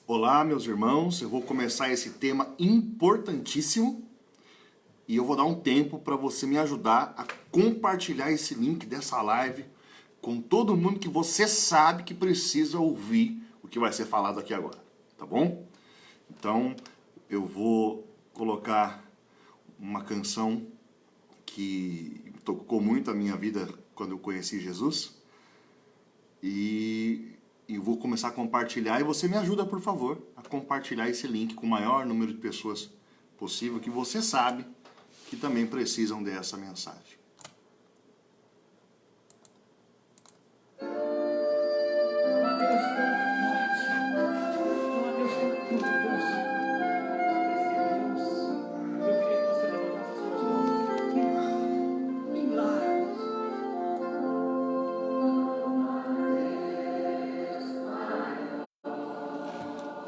Olá, meus irmãos, eu vou começar esse tema importantíssimo e eu vou dar um tempo para você me ajudar a compartilhar esse link dessa live com todo mundo que você sabe que precisa ouvir o que vai ser falado aqui agora, tá bom? Então, eu vou colocar uma canção que tocou muito a minha vida quando eu conheci Jesus e vou começar a compartilhar, e você me ajuda, por favor, a compartilhar esse link com o maior número de pessoas possível que você sabe que também precisam dessa mensagem.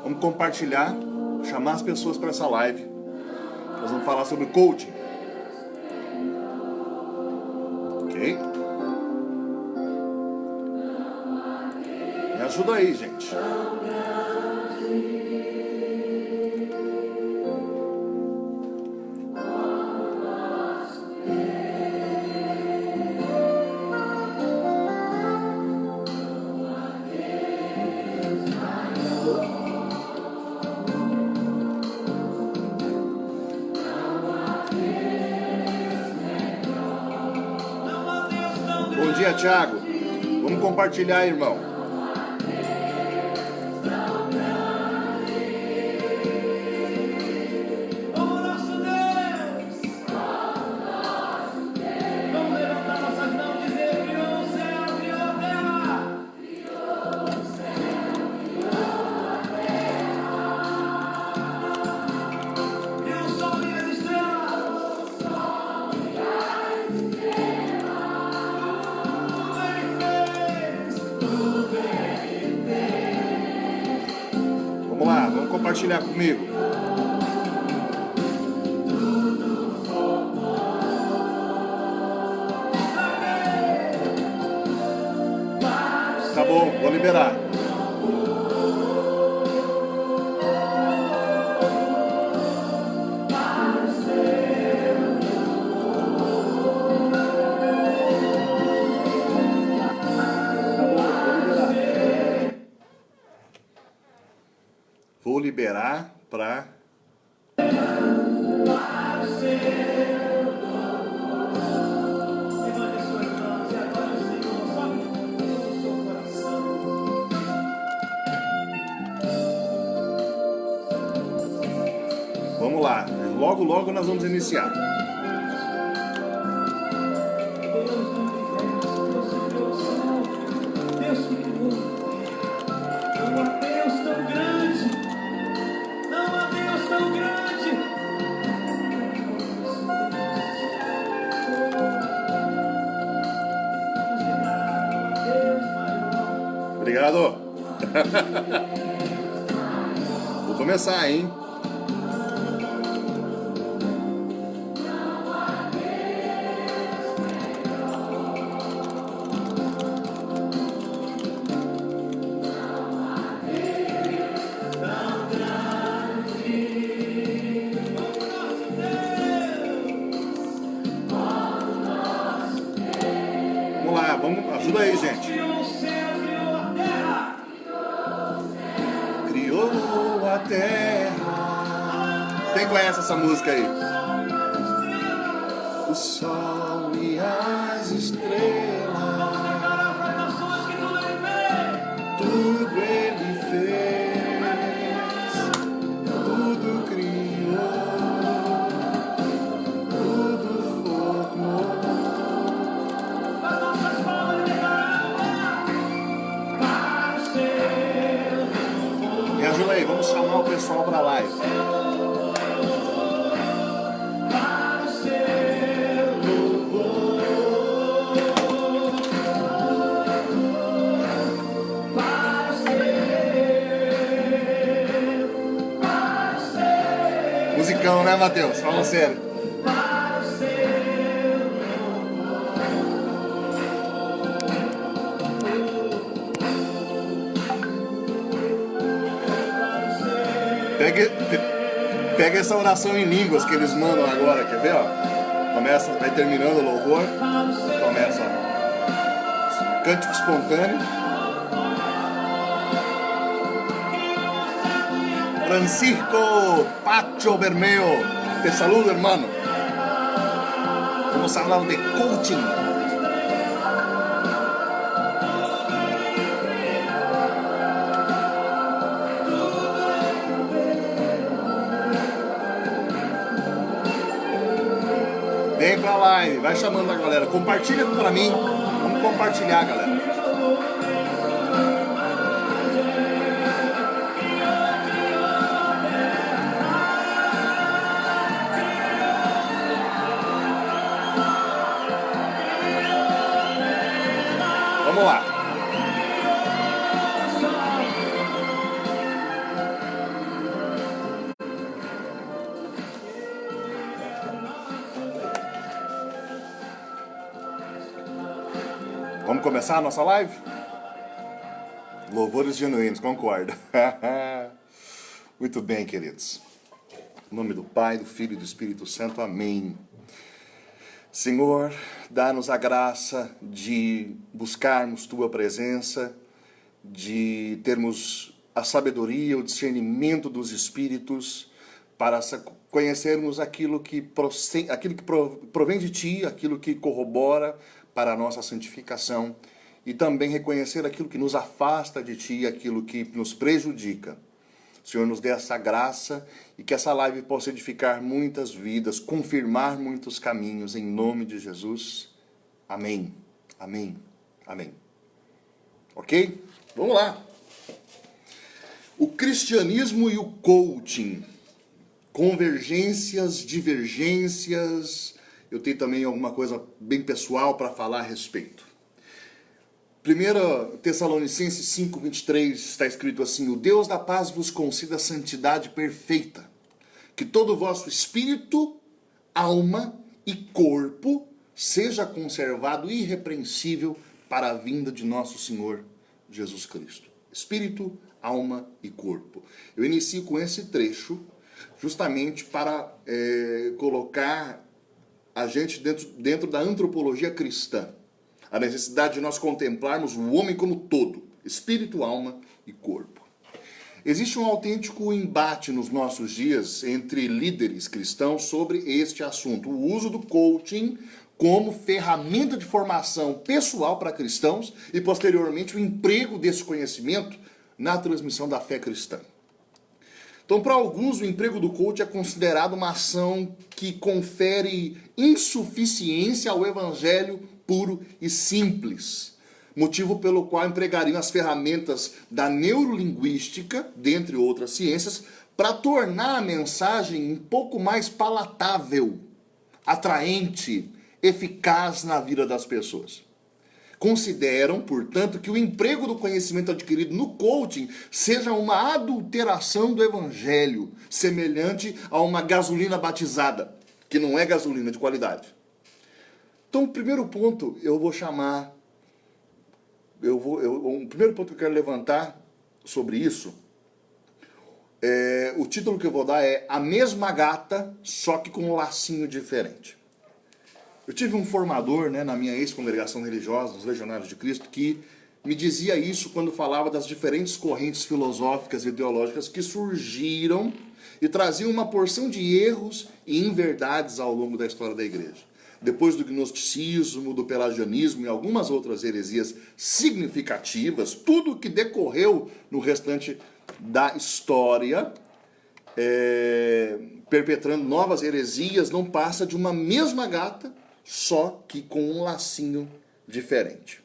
Vamos compartilhar, chamar as pessoas para essa live. Nós vamos falar sobre coaching. Ok? Me ajuda aí, gente. Bom dia, Thiago. Vamos compartilhar, irmão. Vamos lá, vamos compartilhar comigo. Tá bom, vou liberar. Vou liberar para... Vamos lá, logo logo nós vamos iniciar. Obrigado. Vou começar, hein? Vamos lá, vamos, ajuda aí, gente. Criou a terra. Quem conhece essa música aí? O sol e as estrelas, tudo ele fez, tudo criou, tudo formou. Me ajuda aí, vamos chamar o pessoal para a live. Musicão, né, Matheus? Fala sério. Pega essa oração em línguas que eles mandam agora, quer ver? Ó? Começa, vai terminando o louvor. Começa, ó. Cântico espontâneo. Francisco Pacho Bermeo, te saludo, hermano. Vamos hablar de coaching. Vem pra live, vai chamando a galera. Compartilha pra mim. Vamos compartilhar, galera. Vamos lá. Vamos começar a nossa live? Louvores genuínos, concordo. Muito bem, queridos. Em nome do Pai, do Filho e do Espírito Santo, amém. Senhor, dá-nos a graça de buscarmos Tua presença, de termos a sabedoria, o discernimento dos Espíritos, para conhecermos aquilo que provém de Ti, aquilo que corrobora para a nossa santificação, e também reconhecer aquilo que nos afasta de Ti, aquilo que nos prejudica. Senhor, nos dê essa graça e que essa live possa edificar muitas vidas, confirmar muitos caminhos, em nome de Jesus. Amém. Amém. Amém. Ok? Vamos lá. O cristianismo e o coaching. Convergências, divergências. Eu tenho também alguma coisa bem pessoal para falar a respeito. 1 Tessalonicenses 5:23 está escrito assim: o Deus da paz vos conceda santidade perfeita, que todo o vosso espírito, alma e corpo seja conservado irrepreensível para a vinda de nosso Senhor Jesus Cristo. Espírito, alma e corpo. Eu inicio com esse trecho justamente para colocar a gente dentro da antropologia cristã. A necessidade de nós contemplarmos o homem como todo, espírito, alma e corpo. Existe um autêntico embate nos nossos dias entre líderes cristãos sobre este assunto. O uso do coaching como ferramenta de formação pessoal para cristãos e, posteriormente, o emprego desse conhecimento na transmissão da fé cristã. Então, para alguns, o emprego do coach é considerado uma ação que confere insuficiência ao evangelho puro e simples, motivo pelo qual empregariam as ferramentas da neurolinguística, dentre outras ciências, para tornar a mensagem um pouco mais palatável, atraente, eficaz na vida das pessoas. Consideram, portanto, que o emprego do conhecimento adquirido no coaching seja uma adulteração do evangelho, semelhante a uma gasolina batizada, que não é gasolina de qualidade. Então, o primeiro ponto eu vou chamar, o primeiro ponto que eu quero levantar sobre isso, o título que eu vou dar é A Mesma Gata, só que com um lacinho diferente. Eu tive um formador, na minha ex-congregação religiosa, os Legionários de Cristo, que me dizia isso quando falava das diferentes correntes filosóficas e ideológicas que surgiram e traziam uma porção de erros e inverdades ao longo da história da igreja. Depois do gnosticismo, do pelagianismo e algumas outras heresias significativas, tudo o que decorreu no restante da história, perpetrando novas heresias, não passa de uma mesma gata, só que com um lacinho diferente.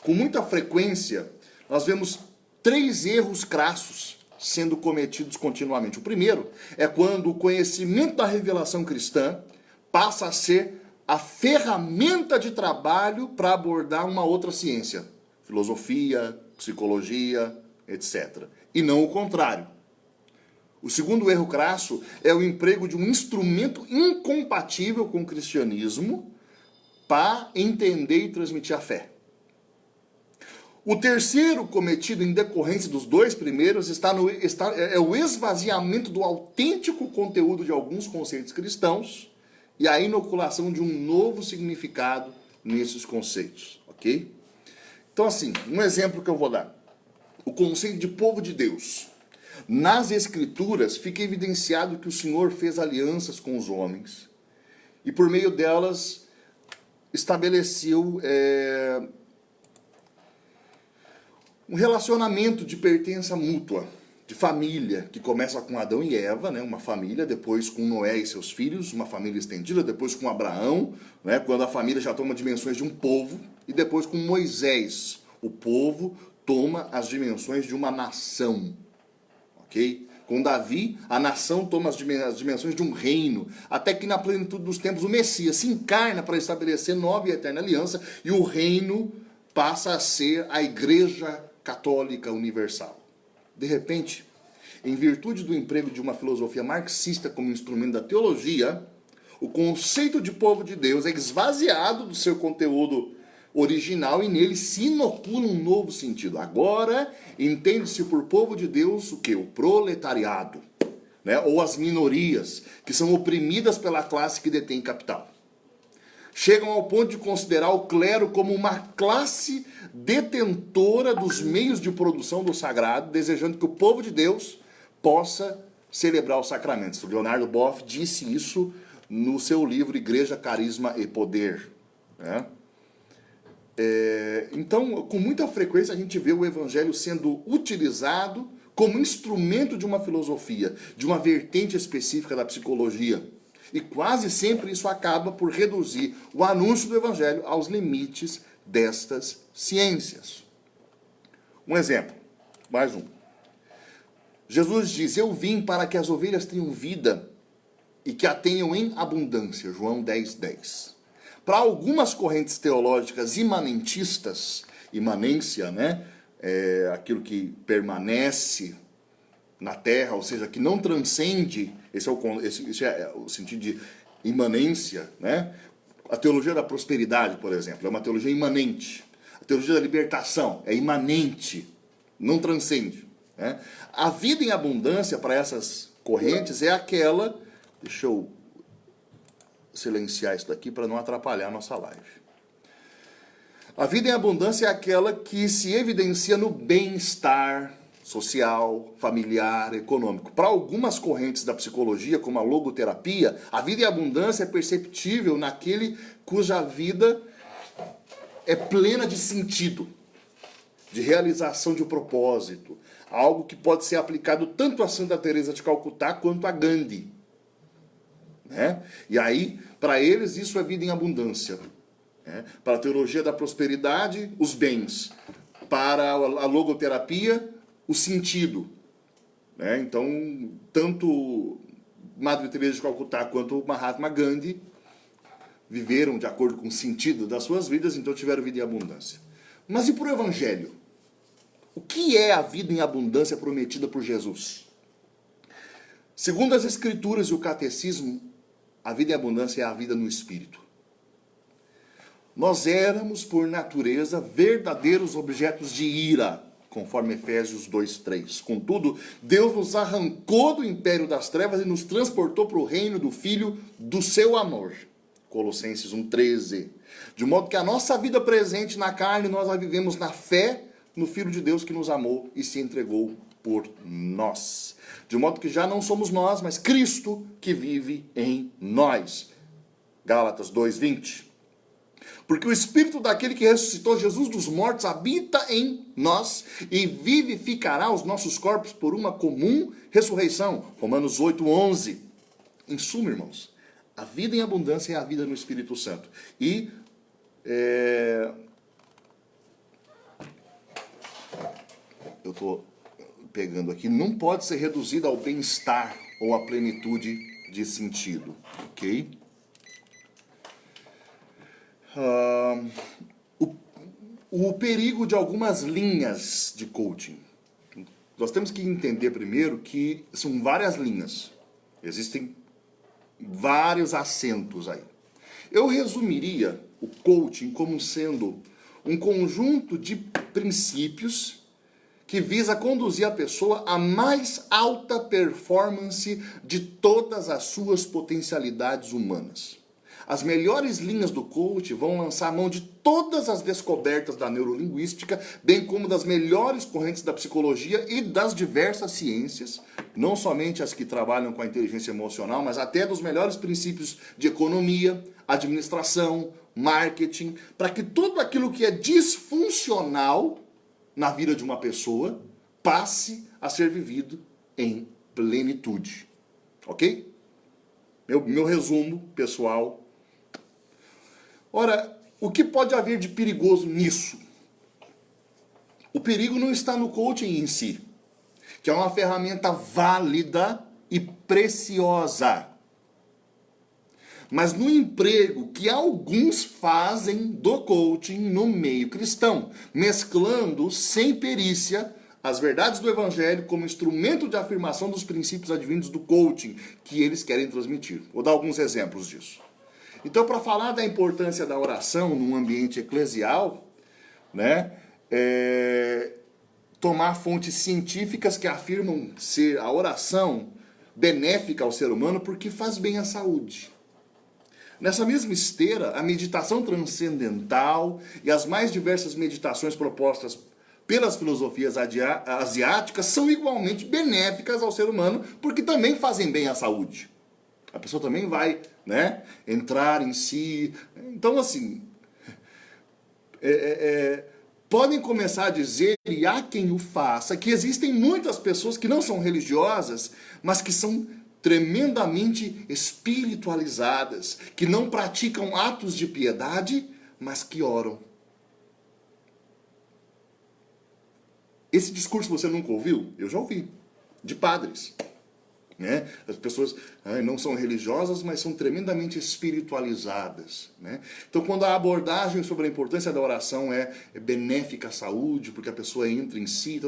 Com muita frequência, nós vemos 3 erros crassos sendo cometidos continuamente. O primeiro é quando o conhecimento da revelação cristã passa a ser a ferramenta de trabalho para abordar uma outra ciência, filosofia, psicologia, etc. E não o contrário. O segundo erro crasso é o emprego de um instrumento incompatível com o cristianismo para entender e transmitir a fé. O terceiro cometido em decorrência dos dois primeiros é o esvaziamento do autêntico conteúdo de alguns conceitos cristãos e a inoculação de um novo significado nesses conceitos, ok? Então, assim, um exemplo que eu vou dar. O conceito de povo de Deus. Nas Escrituras fica evidenciado que o Senhor fez alianças com os homens e por meio delas estabeleceu um relacionamento de pertença mútua, de família, que começa com Adão e Eva, né, uma família, depois com Noé e seus filhos, uma família estendida, depois com Abraão, né, quando a família já toma dimensões de um povo, e depois com Moisés, o povo toma as dimensões de uma nação, ok? Com Davi, a nação toma as dimensões de um reino, até que na plenitude dos tempos o Messias se encarna para estabelecer nova e eterna aliança, e o reino passa a ser a Igreja Católica Universal. De repente, em virtude do emprego de uma filosofia marxista como instrumento da teologia, o conceito de povo de Deus é esvaziado do seu conteúdo original e nele se inocula um novo sentido. Agora, entende-se por povo de Deus o quê? O proletariado, né? Ou as minorias, que são oprimidas pela classe que detém capital. Chegam ao ponto de considerar o clero como uma classe detentora dos meios de produção do sagrado, desejando que o povo de Deus possa celebrar os sacramentos. O Leonardo Boff disse isso no seu livro Igreja, Carisma e Poder, né? Então, com muita frequência, a gente vê o evangelho sendo utilizado como instrumento de uma filosofia, de uma vertente específica da psicologia. E quase sempre isso acaba por reduzir o anúncio do evangelho aos limites destas ciências. Um exemplo, mais um. Jesus diz: eu vim para que as ovelhas tenham vida e que a tenham em abundância. João 10:10. Para algumas correntes teológicas imanentistas, imanência, né, é aquilo que permanece na terra, ou seja, que não transcende, esse é o sentido de imanência, né? A teologia da prosperidade, por exemplo, é uma teologia imanente. A teologia da libertação é imanente, não transcende, né? A vida em abundância para essas correntes é aquela... Deixa eu silenciar isso daqui para não atrapalhar a nossa live. A vida em abundância é aquela que se evidencia no bem-estar social, familiar, econômico. Para algumas correntes da psicologia, como a logoterapia, a vida em abundância é perceptível naquele cuja vida é plena de sentido, de realização de um propósito, algo que pode ser aplicado tanto a Santa Teresa de Calcutá quanto a Gandhi, né? E aí, para eles, isso é vida em abundância, né? Para a teologia da prosperidade, os bens. Para a logoterapia, o sentido, né? Então, tanto Madre Teresa de Calcutá quanto Mahatma Gandhi viveram de acordo com o sentido das suas vidas, então tiveram vida em abundância. Mas e para o Evangelho? O que é a vida em abundância prometida por Jesus? Segundo as Escrituras e o Catecismo, a vida em abundância é a vida no Espírito. Nós éramos, por natureza, verdadeiros objetos de ira, conforme Efésios 2:3. Contudo, Deus nos arrancou do império das trevas e nos transportou para o reino do Filho do seu amor. Colossenses 1:13. De modo que a nossa vida presente na carne, nós a vivemos na fé no Filho de Deus que nos amou e se entregou por nós. De modo que já não somos nós, mas Cristo que vive em nós. Gálatas 2:20. Porque o Espírito daquele que ressuscitou Jesus dos mortos habita em nós e vivificará os nossos corpos por uma comum ressurreição. Romanos 8:11. Em suma, irmãos, a vida em abundância é a vida no Espírito Santo. E eu estou pegando aqui, não pode ser reduzida ao bem-estar ou à plenitude de sentido, ok? O perigo de algumas linhas de coaching. Nós temos que entender primeiro que são várias linhas. Existem vários assentos aí. Eu resumiria o coaching como sendo um conjunto de princípios que visa conduzir a pessoa à mais alta performance de todas as suas potencialidades humanas. As melhores linhas do coach vão lançar mão de todas as descobertas da neurolinguística, bem como das melhores correntes da psicologia e das diversas ciências, não somente as que trabalham com a inteligência emocional, mas até dos melhores princípios de economia, administração, marketing, para que tudo aquilo que é disfuncional na vida de uma pessoa passe a ser vivido em plenitude. Ok? Meu resumo, pessoal. Ora, o que pode haver de perigoso nisso? O perigo não está no coaching em si, que é uma ferramenta válida e preciosa, mas no emprego que alguns fazem do coaching no meio cristão, mesclando sem perícia as verdades do evangelho como instrumento de afirmação dos princípios advindos do coaching que eles querem transmitir. Vou dar alguns exemplos disso. Então, para falar da importância da oração num ambiente eclesial, né, tomar fontes científicas que afirmam ser a oração benéfica ao ser humano porque faz bem à saúde. Nessa mesma esteira, a meditação transcendental e as mais diversas meditações propostas pelas filosofias asiáticas são igualmente benéficas ao ser humano porque também fazem bem à saúde. A pessoa também vai, né, entrar em si. Então, assim, podem começar a dizer, e há quem o faça, que existem muitas pessoas que não são religiosas, mas que são tremendamente espiritualizadas, que não praticam atos de piedade, mas que oram. Esse discurso você nunca ouviu? Eu já ouvi, de padres. Né? As pessoas não são religiosas, mas são tremendamente espiritualizadas. Né? Então, quando a abordagem sobre a importância da oração é benéfica à saúde, porque a pessoa entra em si,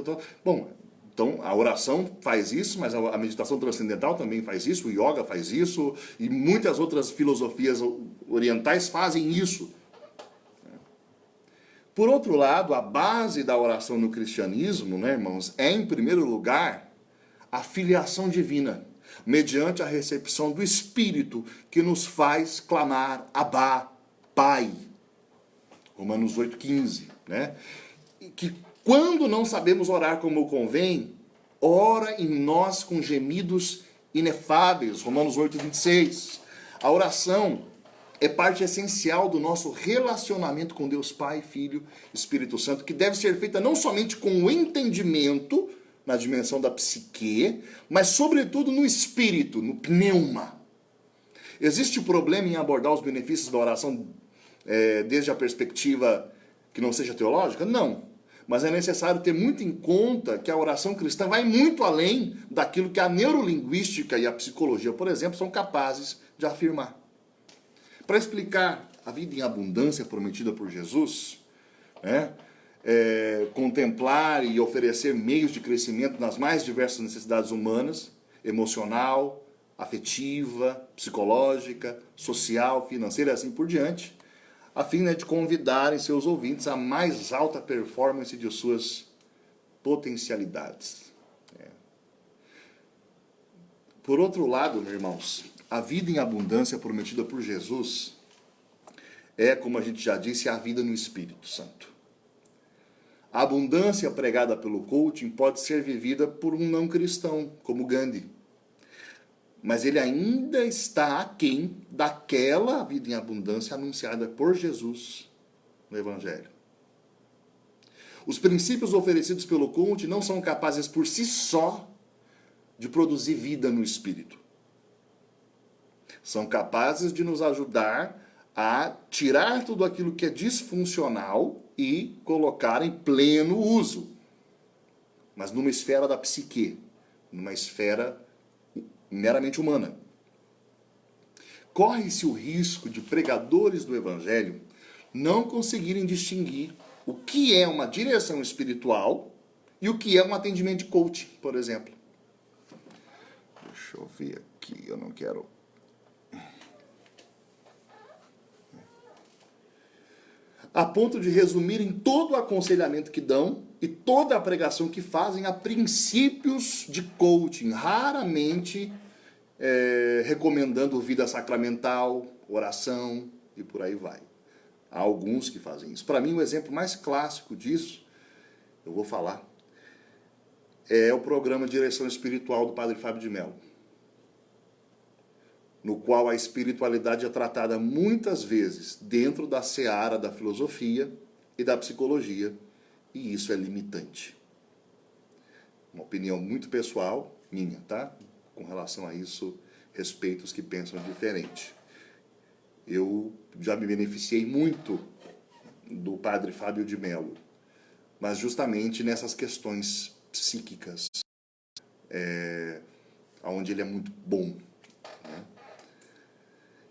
bom, então a oração faz isso, mas a meditação transcendental também faz isso, o yoga faz isso, e muitas outras filosofias orientais fazem isso. Por outro lado, a base da oração no cristianismo, né, irmãos, é, em primeiro lugar, a filiação divina, mediante a recepção do Espírito que nos faz clamar Abá, Pai. Romanos 8,15, né? Que quando não sabemos orar como convém, ora em nós com gemidos inefáveis. Romanos 8,26. A oração é parte essencial do nosso relacionamento com Deus Pai, Filho, Espírito Santo, que deve ser feita não somente com o entendimento, na dimensão da psique, mas sobretudo no espírito, no pneuma. Existe problema em abordar os benefícios da oração desde a perspectiva que não seja teológica? Não. Mas é necessário ter muito em conta que a oração cristã vai muito além daquilo que a neurolinguística e a psicologia, por exemplo, são capazes de afirmar. Para explicar a vida em abundância prometida por Jesus, né, contemplar e oferecer meios de crescimento nas mais diversas necessidades humanas, emocional, afetiva, psicológica, social, financeira e assim por diante, a fim de convidarem seus ouvintes à mais alta performance de suas potencialidades. Por outro lado, meus irmãos, a vida em abundância prometida por Jesus é, como a gente já disse, a vida no Espírito Santo. A abundância pregada pelo coaching pode ser vivida por um não cristão, como Gandhi. Mas ele ainda está aquém daquela vida em abundância anunciada por Jesus no Evangelho. Os princípios oferecidos pelo coaching não são capazes por si só de produzir vida no espírito. São capazes de nos ajudar a tirar tudo aquilo que é disfuncional e colocar em pleno uso. Mas numa esfera da psique, numa esfera meramente humana. Corre-se o risco de pregadores do Evangelho não conseguirem distinguir o que é uma direção espiritual e o que é um atendimento de coaching, por exemplo. Deixa eu ver aqui, eu não quero... a ponto de resumirem todo o aconselhamento que dão e toda a pregação que fazem a princípios de coaching, raramente recomendando vida sacramental, oração e por aí vai. Há alguns que fazem isso. Para mim, o exemplo mais clássico disso, eu vou falar, é o programa Direção Espiritual do Padre Fábio de Mello, no qual a espiritualidade é tratada muitas vezes dentro da seara da filosofia e da psicologia, e isso é limitante. Uma opinião muito pessoal, minha, tá? Com relação a isso, respeito os que pensam diferente. Eu já me beneficiei muito do Padre Fábio de Mello, mas justamente nessas questões psíquicas, onde ele é muito bom, né?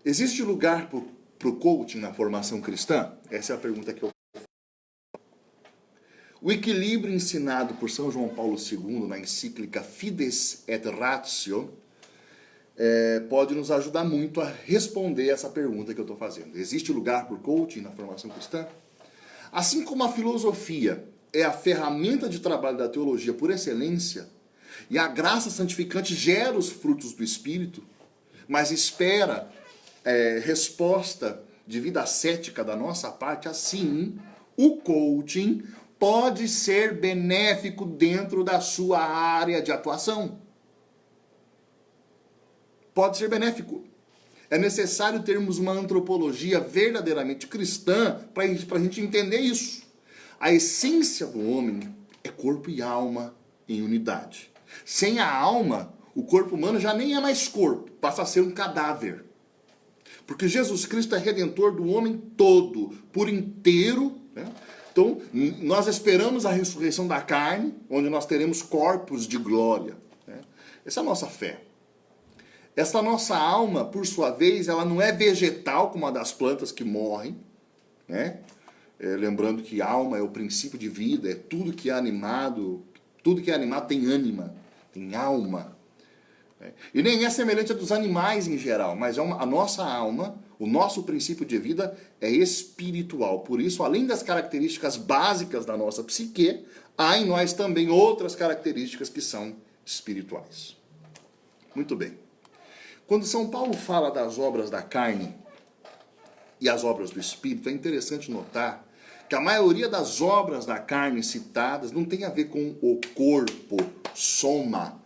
Existe lugar para o coaching na formação cristã? Essa é a pergunta que eu faço. O equilíbrio ensinado por São João Paulo II na encíclica Fides et Ratio pode nos ajudar muito a responder essa pergunta que eu estou fazendo. Existe lugar para o coaching na formação cristã? Assim como a filosofia é a ferramenta de trabalho da teologia por excelência, e a graça santificante gera os frutos do Espírito, mas espera resposta de vida ascética da nossa parte, assim, o coaching pode ser benéfico dentro da sua área de atuação. Pode ser benéfico. É necessário termos uma antropologia verdadeiramente cristã para a gente entender isso. A essência do homem é corpo e alma em unidade. Sem a alma, o corpo humano já nem é mais corpo, passa a ser um cadáver. Porque Jesus Cristo é redentor do homem todo, por inteiro, né? Então, nós esperamos a ressurreição da carne, onde nós teremos corpos de glória, né? Essa é a nossa fé. Essa nossa alma, por sua vez, ela não é vegetal como a das plantas que morrem, né? Lembrando que alma é o princípio de vida, é tudo que é animado tem ânima, tem alma. E nem é semelhante a dos animais em geral, mas a nossa alma, o nosso princípio de vida é espiritual. Por isso, além das características básicas da nossa psique, há em nós também outras características que são espirituais. Muito bem. Quando São Paulo fala das obras da carne e as obras do espírito, é interessante notar que a maioria das obras da carne citadas não tem a ver com o corpo, soma,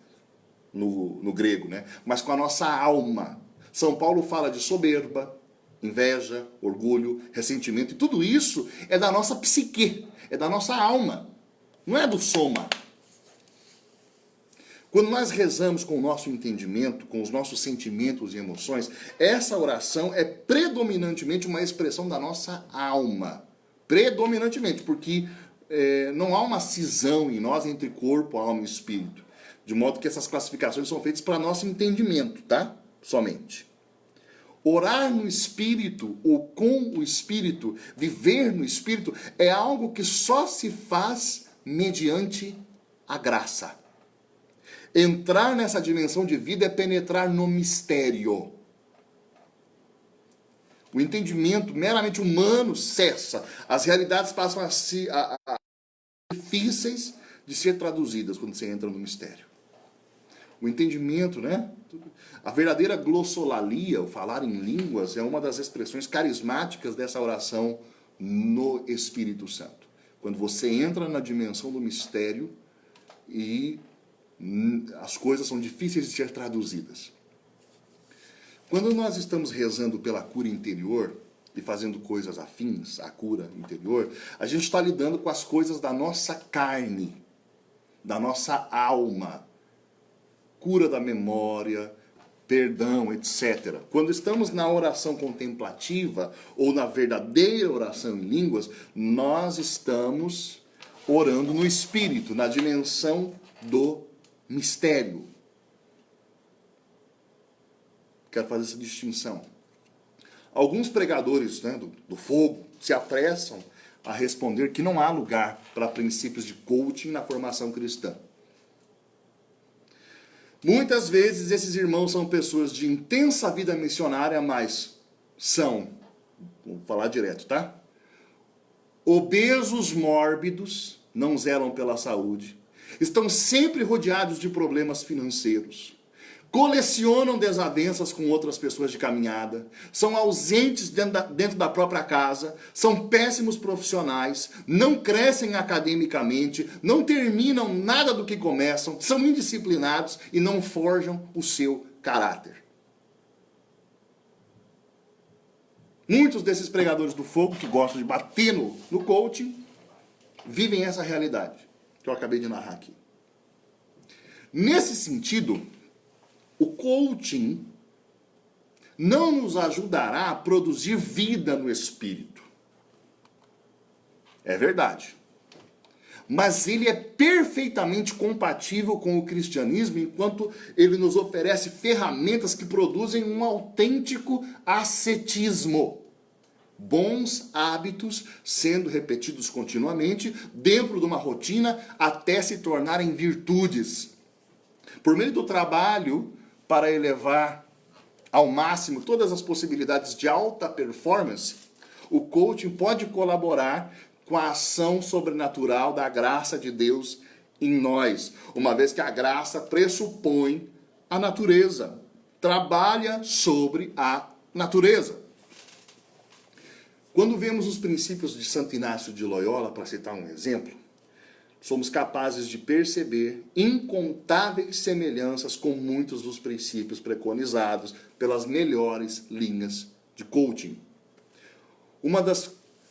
no grego, né? Mas com a nossa alma. São Paulo fala de soberba, inveja, orgulho, ressentimento, e tudo isso é da nossa psique, é da nossa alma, não é do soma. Quando nós rezamos com o nosso entendimento, com os nossos sentimentos e emoções, essa oração é predominantemente uma expressão da nossa alma. Predominantemente, porque não há uma cisão em nós entre corpo, alma e espírito. De modo que essas classificações são feitas para nosso entendimento, tá? Somente. Orar no Espírito ou com o Espírito, viver no Espírito, é algo que só se faz mediante a graça. Entrar nessa dimensão de vida é penetrar no mistério. O entendimento meramente humano cessa. As realidades passam a ser difíceis de ser traduzidas quando você entra no mistério. O entendimento, né? A verdadeira glossolalia, o falar em línguas, é uma das expressões carismáticas dessa oração no Espírito Santo. Quando você entra na dimensão do mistério e as coisas são difíceis de ser traduzidas. Quando nós estamos rezando pela cura interior e fazendo coisas afins à cura interior, a gente está lidando com as coisas da nossa carne, da nossa alma. Cura da memória, perdão, etc. Quando estamos na oração contemplativa ou na verdadeira oração em línguas, nós estamos orando no Espírito, na dimensão do mistério. Quero fazer essa distinção. Alguns pregadores, né, do fogo se apressam a responder que não há lugar para princípios de coaching na formação cristã. Muitas vezes esses irmãos são pessoas de intensa vida missionária, mas são, vou falar direto, tá? obesos mórbidos, não zelam pela saúde, estão sempre rodeados de problemas financeiros, colecionam desavenças com outras pessoas de caminhada, são ausentes dentro da própria casa, são péssimos profissionais, não crescem academicamente, não terminam nada do que começam, são indisciplinados e não forjam o seu caráter. Muitos desses pregadores do fogo que gostam de bater no coaching vivem essa realidade que eu acabei de narrar aqui. Nesse sentido, o coaching não nos ajudará a produzir vida no espírito. É verdade. Mas ele é perfeitamente compatível com o cristianismo, enquanto ele nos oferece ferramentas que produzem um autêntico ascetismo. Bons hábitos sendo repetidos continuamente dentro de uma rotina até se tornarem virtudes. Por meio do trabalho para elevar ao máximo todas as possibilidades de alta performance, o coaching pode colaborar com a ação sobrenatural da graça de Deus em nós, uma vez que a graça pressupõe a natureza, trabalha sobre a natureza. Quando vemos os princípios de Santo Inácio de Loyola, para citar um exemplo, somos capazes de perceber incontáveis semelhanças com muitos dos princípios preconizados pelas melhores linhas de coaching. Uma das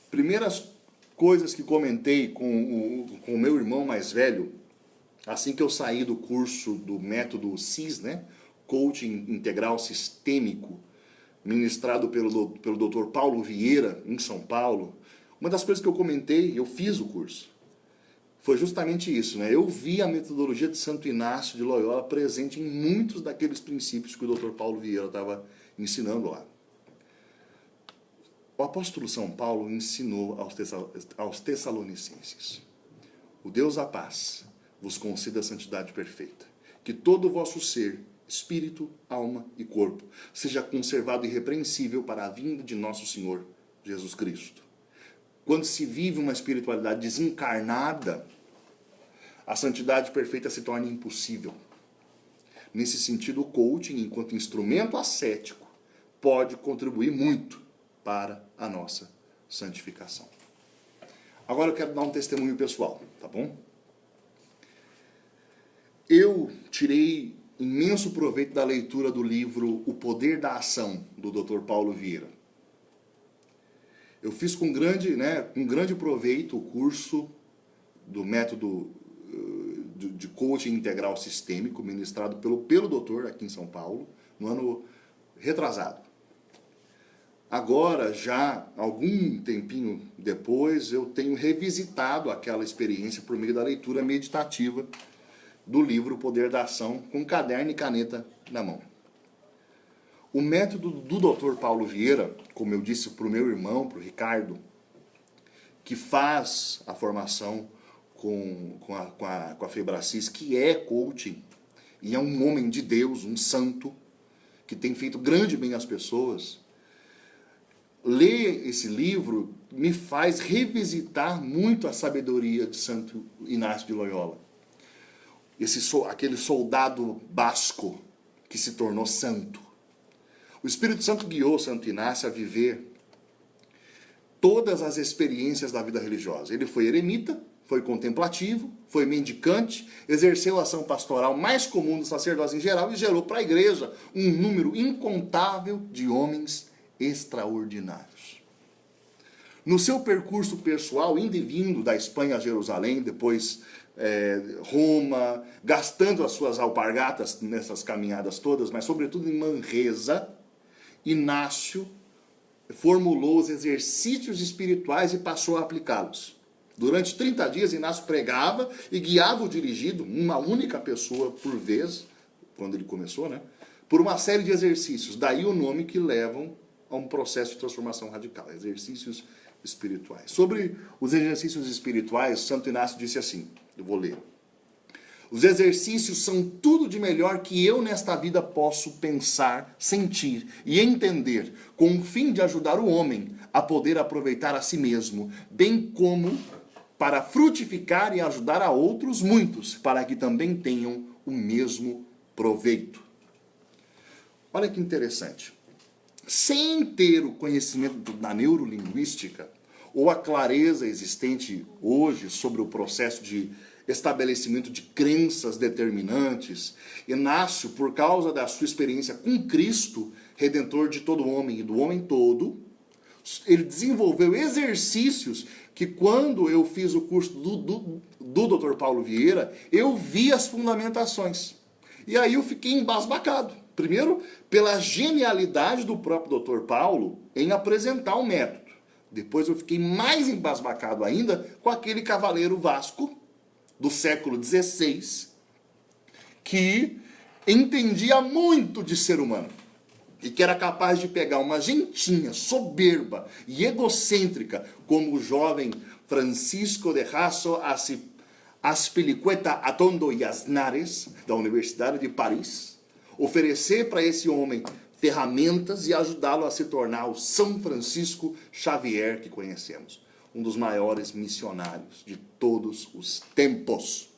primeiras coisas que comentei com o meu irmão mais velho, assim que eu saí do curso do método CIS, né? Coaching Integral Sistêmico, ministrado pelo Dr. Paulo Vieira, em São Paulo, uma das coisas que eu comentei, eu fiz o curso, foi justamente isso, né? Eu vi a metodologia de Santo Inácio de Loyola presente em muitos daqueles princípios que o Dr. Paulo Vieira estava ensinando lá. O apóstolo São Paulo ensinou aos Tessalonicenses: o Deus da paz vos conceda a santidade perfeita, que todo o vosso ser, espírito, alma e corpo, seja conservado irrepreensível para a vinda de nosso Senhor Jesus Cristo. Quando se vive uma espiritualidade desencarnada, a santidade perfeita se torna impossível. Nesse sentido, o coaching, enquanto instrumento ascético, pode contribuir muito para a nossa santificação. Agora eu quero dar um testemunho pessoal, tá bom? Eu tirei imenso proveito da leitura do livro O Poder da Ação, do Dr. Paulo Vieira. Eu fiz com grande proveito o curso do método de coaching integral sistêmico, ministrado pelo doutor aqui em São Paulo, no ano retrasado. Agora, já algum tempinho depois, eu tenho revisitado aquela experiência por meio da leitura meditativa do livro O Poder da Ação, com caderno e caneta na mão. O método do Dr. Paulo Vieira, como eu disse para o meu irmão, para o Ricardo, que faz a formação com a Febracis, que é coaching, e é um homem de Deus, um santo, que tem feito grande bem às pessoas. Ler esse livro me faz revisitar muito a sabedoria de Santo Inácio de Loyola. Aquele soldado basco que se tornou santo. O Espírito Santo guiou Santo Inácio a viver todas as experiências da vida religiosa. Ele foi eremita, foi contemplativo, foi mendicante, exerceu a ação pastoral mais comum dos sacerdotes em geral e gerou para a igreja um número incontável de homens extraordinários. No seu percurso pessoal, indo e vindo da Espanha a Jerusalém, depois Roma, gastando as suas alpargatas nessas caminhadas todas, mas sobretudo em Manresa, Inácio formulou os exercícios espirituais e passou a aplicá-los. Durante 30 dias, Inácio pregava e guiava o dirigido, uma única pessoa por vez, quando ele começou, né? Por uma série de exercícios. Daí o nome que levam a um processo de transformação radical, exercícios espirituais. Sobre os exercícios espirituais, Santo Inácio disse assim, eu vou ler: os exercícios são tudo de melhor que eu nesta vida posso pensar, sentir e entender, com o fim de ajudar o homem a poder aproveitar a si mesmo, bem como para frutificar e ajudar a outros muitos, para que também tenham o mesmo proveito. Olha que interessante. Sem ter o conhecimento da neurolinguística, ou a clareza existente hoje sobre o processo de estabelecimento de crenças determinantes, Inácio, por causa da sua experiência com Cristo, Redentor de todo homem e do homem todo, ele desenvolveu exercícios que quando eu fiz o curso do Dr. Paulo Vieira, eu vi as fundamentações. E aí eu fiquei embasbacado. Primeiro, pela genialidade do próprio Dr. Paulo em apresentar o método. Depois eu fiquei mais embasbacado ainda com aquele cavaleiro Vasco do século XVI, que entendia muito de ser humano e que era capaz de pegar uma gentinha soberba e egocêntrica como o jovem Francisco de Jasso Azpilicueta Atondo y Aznares, da Universidade de Paris, oferecer para esse homem ferramentas e ajudá-lo a se tornar o São Francisco Xavier que conhecemos, um dos maiores missionários de todos os tempos.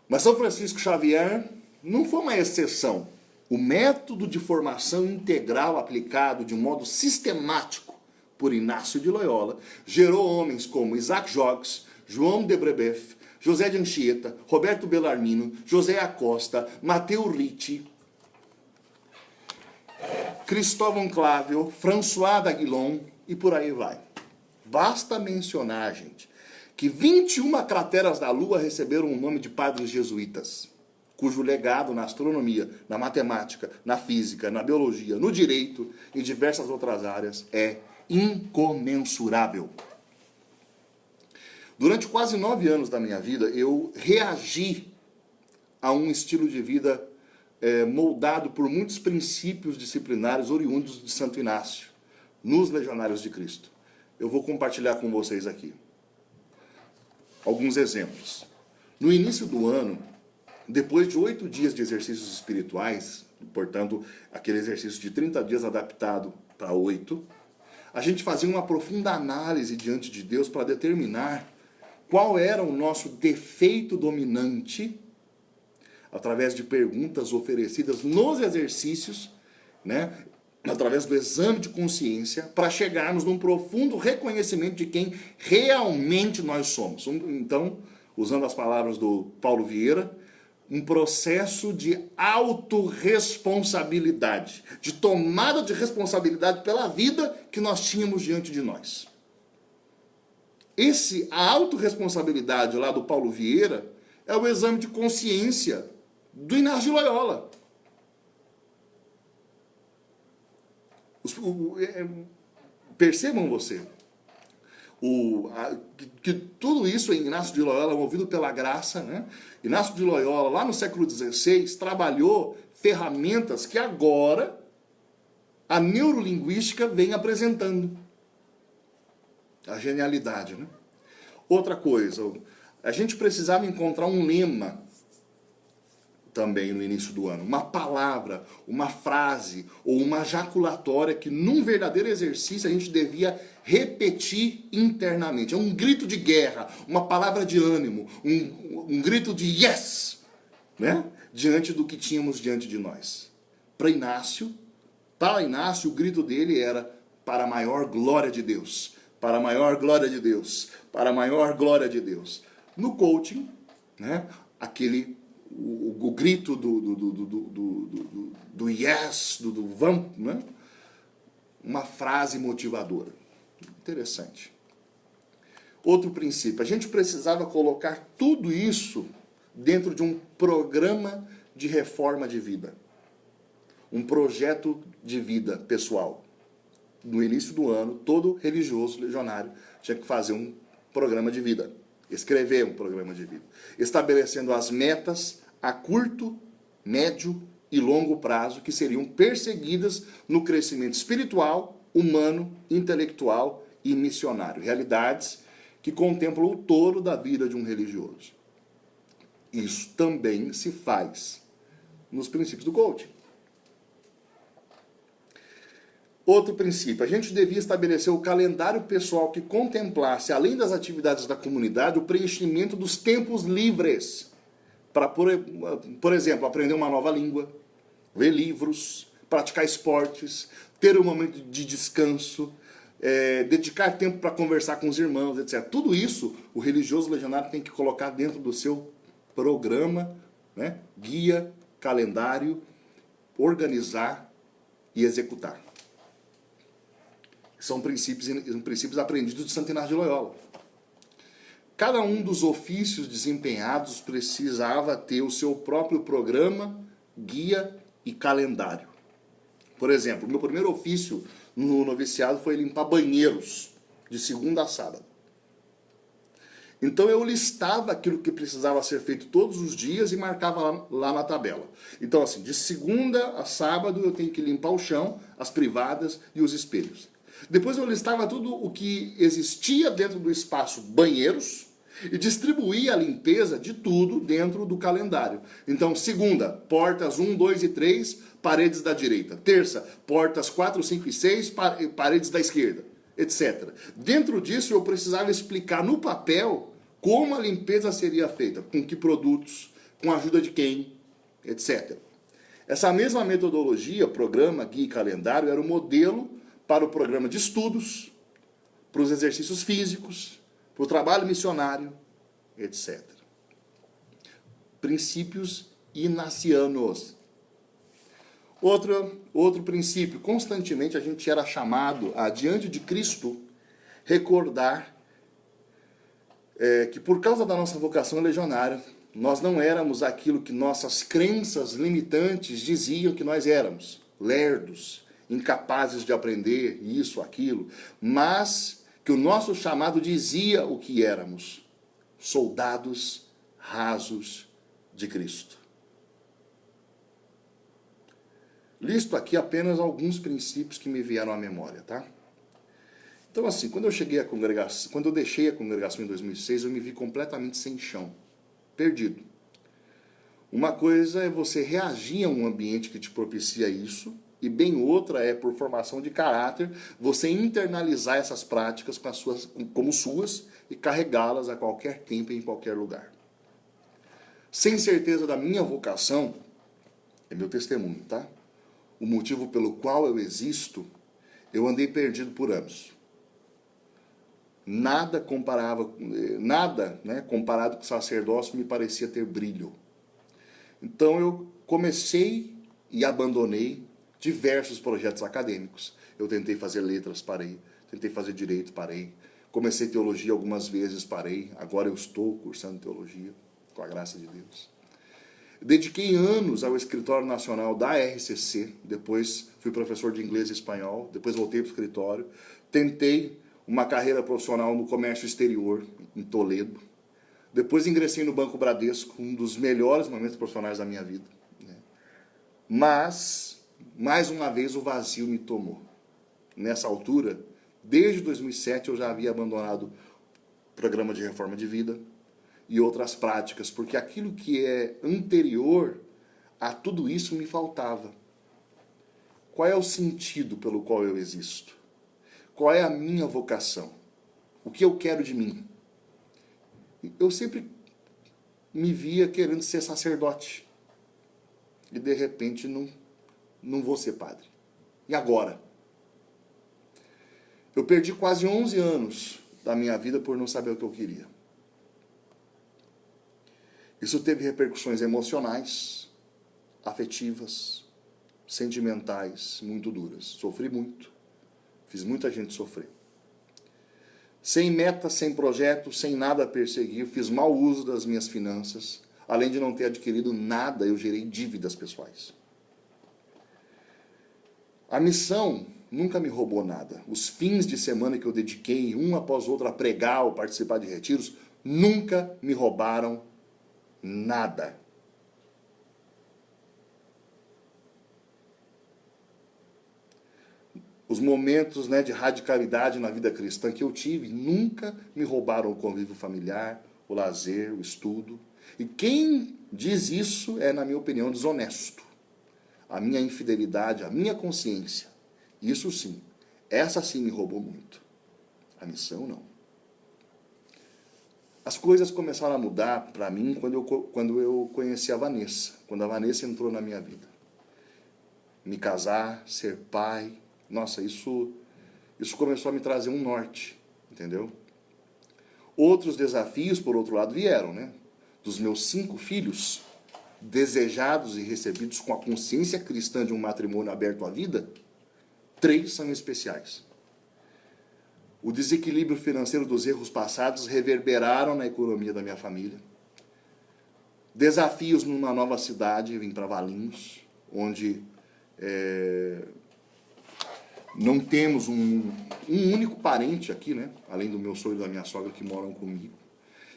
Mas São Francisco Xavier não foi uma exceção. O método de formação integral aplicado de um modo sistemático por Inácio de Loyola gerou homens como Isaac Jogues, João de Brebeuf, José de Anchieta, Roberto Bellarmino, José Acosta, Matteo Ricci, Cristóvão Clavio, François d'Aguilon e por aí vai. Basta mencionar, gente, que 21 crateras da Lua receberam o nome de padres jesuítas, cujo legado na astronomia, na matemática, na física, na biologia, no direito e diversas outras áreas é incomensurável. Durante quase 9 anos da minha vida, eu reagi a um estilo de vida moldado por muitos princípios disciplinares oriundos de Santo Inácio, nos Legionários de Cristo. Eu vou compartilhar com vocês aqui alguns exemplos. No início do ano, depois de 8 dias de exercícios espirituais, portanto, aquele exercício de 30 dias adaptado para 8, a gente fazia uma profunda análise diante de Deus para determinar qual era o nosso defeito dominante, através de perguntas oferecidas nos exercícios, né, através do exame de consciência, para chegarmos num profundo reconhecimento de quem realmente nós somos. Então, usando as palavras do Paulo Vieira, um processo de autorresponsabilidade, de tomada de responsabilidade pela vida que nós tínhamos diante de nós. A autorresponsabilidade lá do Paulo Vieira é o exame de consciência do Inácio de Loyola. Percebam você, que tudo isso em Inácio de Loyola, movido pela graça, né? Inácio de Loyola, lá no século XVI, trabalhou ferramentas que agora a neurolinguística vem apresentando. A genialidade, né? Outra coisa, a gente precisava encontrar um lema também no início do ano, uma palavra, uma frase ou uma jaculatória que num verdadeiro exercício a gente devia repetir internamente. É um grito de guerra, uma palavra de ânimo, um grito de yes, né? Diante do que tínhamos diante de nós. Para Inácio, o grito dele era para a maior glória de Deus, para a maior glória de Deus, para a maior glória de Deus. No coaching, né? O grito do yes, do vamos, né? Uma frase motivadora. Interessante. Outro princípio, a gente precisava colocar tudo isso dentro de um programa de reforma de vida. Um projeto de vida pessoal. No início do ano, todo religioso legionário tinha que fazer um programa de vida. Escrever um programa de vida. Estabelecendo as metas a curto, médio e longo prazo que seriam perseguidas no crescimento espiritual, humano, intelectual e missionário. Realidades que contemplam o todo da vida de um religioso. Isso também se faz nos princípios do coaching. Outro princípio, a gente devia estabelecer o calendário pessoal que contemplasse, além das atividades da comunidade, o preenchimento dos tempos livres. Para, por exemplo, aprender uma nova língua, ler livros, praticar esportes, ter um momento de descanso, dedicar tempo para conversar com os irmãos, etc. Tudo isso o religioso legionário tem que colocar dentro do seu programa, né? Guia, calendário, organizar e executar. São princípios aprendidos de Santo Inácio de Loyola. Cada um dos ofícios desempenhados precisava ter o seu próprio programa, guia e calendário. Por exemplo, o meu primeiro ofício no noviciado foi limpar banheiros, de segunda a sábado. Então eu listava aquilo que precisava ser feito todos os dias e marcava lá na tabela. Então assim, de segunda a sábado eu tenho que limpar o chão, as privadas e os espelhos. Depois eu listava tudo o que existia dentro do espaço banheiros e distribuía a limpeza de tudo dentro do calendário. Então, segunda, portas 1, 2 e 3, paredes da direita. Terça, portas 4, 5 e 6, paredes da esquerda, etc. Dentro disso eu precisava explicar no papel como a limpeza seria feita, com que produtos, com a ajuda de quem, etc. Essa mesma metodologia, programa, guia e calendário, era o modelo para o programa de estudos, para os exercícios físicos, para o trabalho missionário, etc. Princípios inacianos. Outro princípio, constantemente a gente era chamado a, diante de Cristo, recordar que por causa da nossa vocação legionária, nós não éramos aquilo que nossas crenças limitantes diziam que nós éramos, lerdos, incapazes de aprender isso, aquilo, mas que o nosso chamado dizia o que éramos, soldados rasos de Cristo. Listo aqui apenas alguns princípios que me vieram à memória, tá? Então assim, quando eu deixei a congregação em 2006, eu me vi completamente sem chão, perdido. Uma coisa é você reagir a um ambiente que te propicia isso, e bem outra é, por formação de caráter, você internalizar essas práticas como suas e carregá-las a qualquer tempo e em qualquer lugar. Sem certeza da minha vocação, é meu testemunho, tá? O motivo pelo qual eu existo, eu andei perdido por anos. Nada, comparado com o sacerdócio me parecia ter brilho. Então eu comecei e abandonei diversos projetos acadêmicos. Eu tentei fazer letras, parei. Tentei fazer direito, parei. Comecei teologia algumas vezes, parei. Agora eu estou cursando teologia, com a graça de Deus. Dediquei anos ao escritório nacional da RCC, depois fui professor de inglês e espanhol, depois voltei para o escritório. Tentei uma carreira profissional no comércio exterior, em Toledo. Depois ingressei no Banco Bradesco, um dos melhores momentos profissionais da minha vida. Mas mais uma vez o vazio me tomou. Nessa altura, desde 2007 eu já havia abandonado o programa de reforma de vida e outras práticas, porque aquilo que é anterior a tudo isso me faltava. Qual é o sentido pelo qual eu existo? Qual é a minha vocação? O que eu quero de mim? Eu sempre me via querendo ser sacerdote. E de repente não vou ser padre. E agora? Eu perdi quase 11 anos da minha vida por não saber o que eu queria. Isso teve repercussões emocionais, afetivas, sentimentais, muito duras. Sofri muito. Fiz muita gente sofrer. Sem meta, sem projeto, sem nada a perseguir, fiz mau uso das minhas finanças. Além de não ter adquirido nada, eu gerei dívidas pessoais. A missão nunca me roubou nada. Os fins de semana que eu dediquei, um após outro, a pregar ou participar de retiros, nunca me roubaram nada. Os momentos de radicalidade na vida cristã que eu tive nunca me roubaram o convívio familiar, o lazer, o estudo. E quem diz isso é, na minha opinião, desonesto. A minha infidelidade, a minha consciência Isso sim. Essa sim me roubou muito. A missão não. As coisas começaram a mudar para mim quando eu conheci a Vanessa. Quando a Vanessa entrou na minha vida. Me casar, ser pai. Nossa, isso começou a me trazer um norte. Entendeu? Outros desafios, por outro lado, vieram, né? Dos meus 5 filhos, desejados e recebidos com a consciência cristã de um matrimônio aberto à vida, 3 são especiais. O desequilíbrio financeiro dos erros passados reverberaram na economia da minha família. Desafios numa nova cidade, vim para Valinhos, onde não temos um único parente aqui, né? Além do meu sogro e da minha sogra que moram comigo.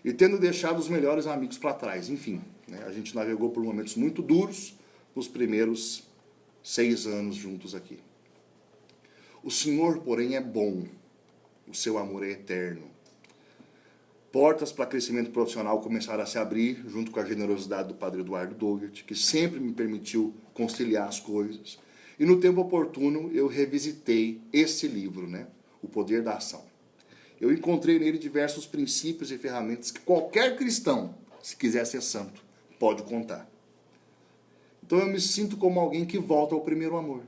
E tendo deixado os melhores amigos para trás. Enfim, né? A gente navegou por momentos muito duros nos primeiros 6 anos juntos aqui. O Senhor, porém, é bom. O seu amor é eterno. Portas para crescimento profissional começaram a se abrir, junto com a generosidade do Padre Eduardo Doggett, que sempre me permitiu conciliar as coisas. E no tempo oportuno, eu revisitei esse livro, né? O Poder da Ação. Eu encontrei nele diversos princípios e ferramentas que qualquer cristão, se quiser ser santo, pode contar. Então eu me sinto como alguém que volta ao primeiro amor.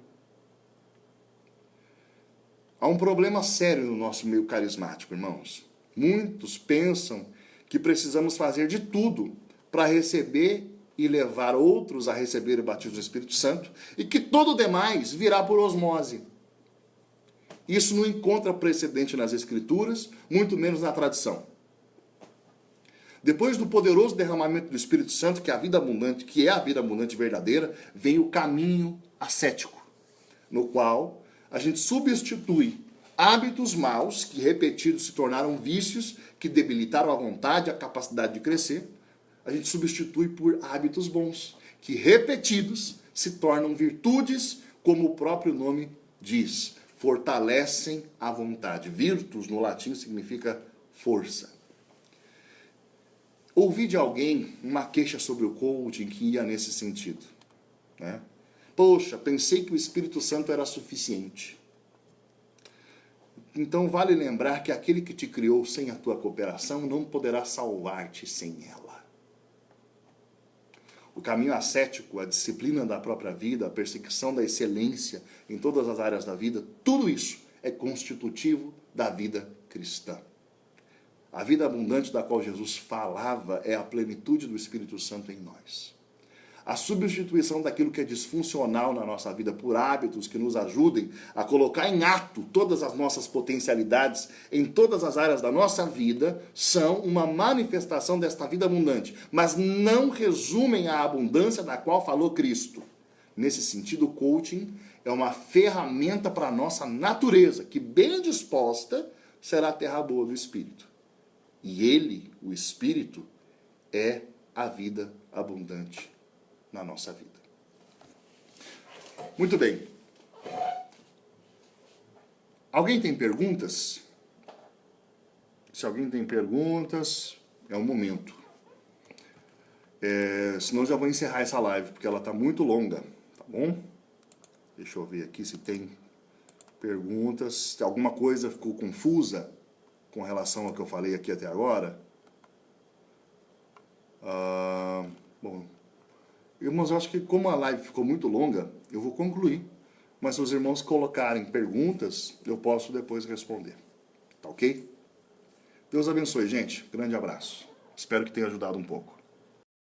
Há um problema sério no nosso meio carismático, irmãos. Muitos pensam que precisamos fazer de tudo para receber e levar outros a receber o batismo do Espírito Santo e que todo o demais virá por osmose. Isso não encontra precedente nas Escrituras, muito menos na tradição. Depois do poderoso derramamento do Espírito Santo, que é a vida abundante verdadeira, vem o caminho ascético, no qual a gente substitui hábitos maus, que repetidos se tornaram vícios, que debilitaram a vontade, a capacidade de crescer. A gente substitui por hábitos bons, que repetidos se tornam virtudes, como o próprio nome diz. Fortalecem a vontade. Virtus, no latim, significa força. Ouvi de alguém uma queixa sobre o coaching que ia nesse sentido, né? Poxa, pensei que o Espírito Santo era suficiente. Então vale lembrar que aquele que te criou sem a tua cooperação não poderá salvar-te sem ela. O caminho ascético, a disciplina da própria vida, a perseguição da excelência em todas as áreas da vida, tudo isso é constitutivo da vida cristã. A vida abundante da qual Jesus falava é a plenitude do Espírito Santo em nós. A substituição daquilo que é disfuncional na nossa vida por hábitos que nos ajudem a colocar em ato todas as nossas potencialidades em todas as áreas da nossa vida são uma manifestação desta vida abundante, mas não resumem a abundância da qual falou Cristo. Nesse sentido, o coaching é uma ferramenta para a nossa natureza, que bem disposta será a terra boa do Espírito. E ele, o Espírito, é a vida abundante na nossa vida. Muito bem. Alguém tem perguntas? Se alguém tem perguntas, é o momento. Senão eu já vou encerrar essa live, porque ela está muito longa, tá bom? Deixa eu ver aqui se tem perguntas. Se alguma coisa ficou confusa com relação ao que eu falei aqui até agora. Bom, irmãos, eu acho que como a live ficou muito longa, eu vou concluir. Mas se os irmãos colocarem perguntas, eu posso depois responder. Tá ok? Deus abençoe, gente. Grande abraço. Espero que tenha ajudado um pouco.